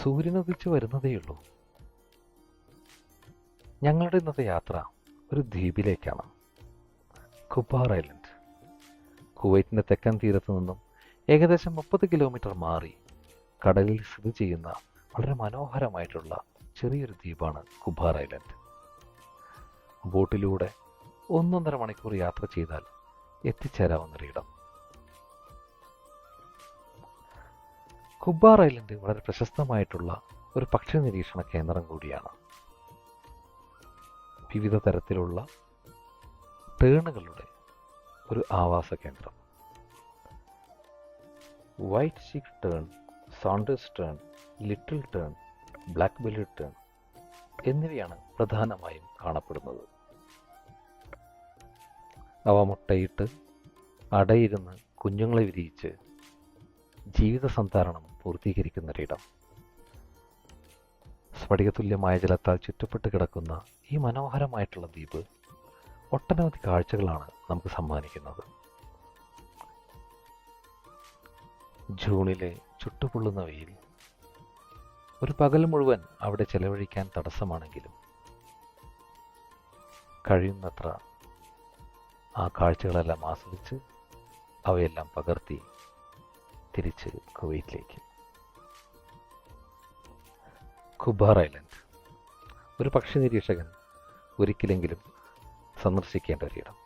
സൂര്യനുദിച്ചു വരുന്നതേയുള്ളൂ. ഞങ്ങളുടെ ഇന്നത്തെ യാത്ര ഒരു ദ്വീപിലേക്കാണ്. ഖുബാർ ഐലൻഡ്. കുവൈറ്റിൻ്റെ തെക്കൻ തീരത്തു നിന്നും ഏകദേശം 30 കിലോമീറ്റർ മാറി കടലിൽ സ്ഥിതി ചെയ്യുന്ന വളരെ മനോഹരമായിട്ടുള്ള ചെറിയൊരു ദ്വീപാണ് ഖുബാർ ഐലൻഡ്. ബോട്ടിലൂടെ 1.5 മണിക്കൂർ യാത്ര ചെയ്താൽ എത്തിച്ചേരാവുന്നൊരിടം. ഖുബാർ ഐലൻഡ് വളരെ പ്രശസ്തമായിട്ടുള്ള ഒരു പക്ഷി നിരീക്ഷണ കേന്ദ്രം കൂടിയാണ്. വിവിധ തരത്തിലുള്ള ടേണുകളുടെ ഒരു ആവാസ കേന്ദ്രം. White cheek turn, Sanders turn, little turn, black belly turn എന്നിവയാണ് പ്രധാനമായും കാണപ്പെടുന്നത്. അവ മുട്ടയിട്ട് അടയിരുന്ന് കുഞ്ഞുങ്ങളെ വിരിയിച്ച് ജീവിത സന്ധാരണം പൂർത്തീകരിക്കുന്നൊരിടം. സ്ഫടികതുല്യമായ ജലത്താൽ ചുറ്റപ്പെട്ട് കിടക്കുന്ന ഈ മനോഹരമായിട്ടുള്ള ദ്വീപ് ഒട്ടനവധി കാഴ്ചകളാണ് നമുക്ക് സമ്മാനിക്കുന്നത്. ജൂണിലെ ചുട്ടുപൊള്ളുന്ന വെയിൽ ഒരു പകൽ മുഴുവൻ അവിടെ ചെലവഴിക്കാൻ തടസ്സമാണെങ്കിലും കഴിയുന്നത്ര ആ കാഴ്ചകളെല്ലാം ആസ്വദിച്ച് അവയെല്ലാം പകർത്തി തിരിച്ച് കുവൈറ്റിലേക്ക്. ഖുബാർ ഐലൻഡ് ഒരു പക്ഷി നിരീക്ഷകൻ ഒരിക്കലെങ്കിലും സന്ദർശിക്കേണ്ട ഒരിടം.